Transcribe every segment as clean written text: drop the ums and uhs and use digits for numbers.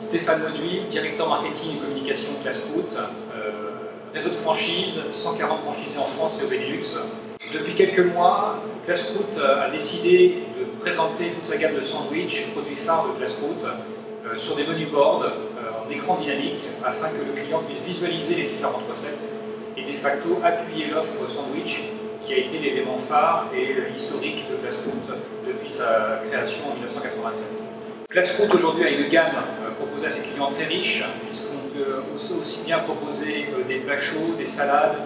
Stéphane Mauduit, directeur marketing et communication Classcout, réseau de franchises, 140 franchisés en France et au Benelux. Depuis quelques mois, Classcout a décidé de présenter toute sa gamme de sandwichs, produits phares de Classcout, sur des menus boards en écran dynamique afin que le client puisse visualiser les différentes recettes et de facto appuyer l'offre sandwich qui a été l'élément phare et historique de Classcout depuis sa création en 1987. Classcout aujourd'hui a une gamme proposée à ses clients très riche, puisqu'on peut aussi bien proposer des plats chauds, des salades,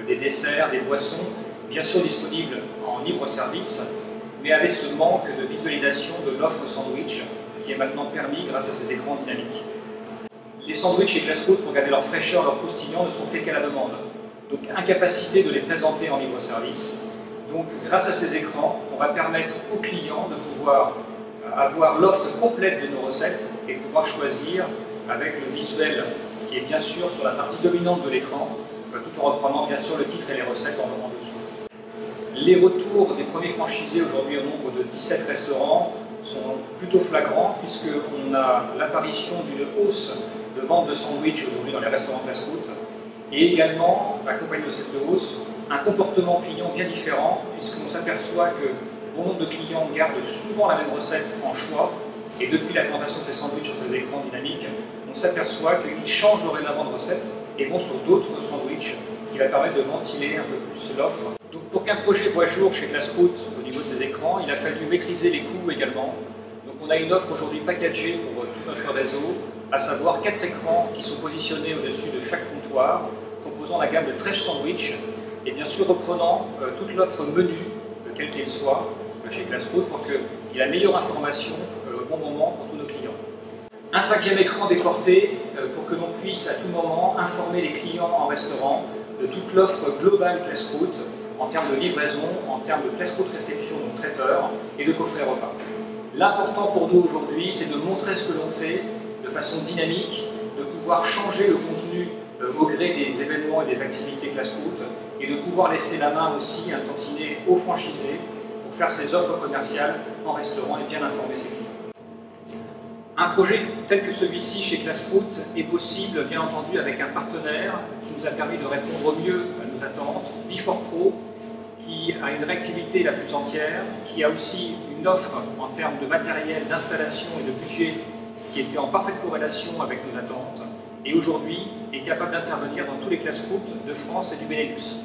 des desserts, des boissons, bien sûr disponibles en libre service, mais avec ce manque de visualisation de l'offre sandwich qui est maintenant permis grâce à ces écrans dynamiques. Les sandwichs chez Classcout, pour garder leur fraîcheur, leur croustillant, ne sont faits qu'à la demande. Donc incapacité de les présenter en libre service. Donc grâce à ces écrans, on va permettre aux clients de pouvoir avoir l'offre complète de nos recettes et pouvoir choisir avec le visuel qui est bien sûr sur la partie dominante de l'écran, tout en reprenant bien sûr le titre et les recettes en dessous. Les retours des premiers franchisés aujourd'hui au nombre de 17 restaurants sont plutôt flagrants puisqu'on a l'apparition d'une hausse de vente de sandwichs aujourd'hui dans les restaurants Classcout et également, accompagné de cette hausse, un comportement client bien différent puisqu'on s'aperçoit que bon nombre de clients gardent souvent la même recette en choix et depuis l'implantation de ces sandwichs sur ces écrans dynamiques, on s'aperçoit qu'ils changent dorénavant de recette et vont sur d'autres sandwichs, ce qui va permettre de ventiler un peu plus l'offre. Donc pour qu'un projet voit jour chez Classcout au niveau de ces écrans, il a fallu maîtriser les coûts également. Donc on a une offre aujourd'hui packagée pour tout notre réseau, à savoir 4 écrans qui sont positionnés au-dessus de chaque comptoir, proposant la gamme de 13 sandwichs et bien sûr reprenant toute l'offre menu, quelle qu'elle soit, chez Classcout pour qu'il y ait la meilleure information au bon moment pour tous nos clients. Un 5e écran déporté pour que l'on puisse à tout moment informer les clients en restaurant de toute l'offre globale Classcout en termes de livraison, en termes de Classcout réception, donc traiteur, et de coffret repas. L'important pour nous aujourd'hui, c'est de montrer ce que l'on fait de façon dynamique, de pouvoir changer le contenu au gré des événements et des activités Classcout, et de pouvoir laisser la main aussi un tantinet aux franchisés pour faire ses offres commerciales en restaurant et bien informer ses clients. Un projet tel que celui-ci chez Classcout est possible, bien entendu, avec un partenaire qui nous a permis de répondre au mieux à nos attentes, Before-Pro, qui a une réactivité la plus entière, qui a aussi une offre en termes de matériel, d'installation et de budget qui était en parfaite corrélation avec nos attentes, et aujourd'hui est capable d'intervenir dans tous les Classcout de France et du Benelux.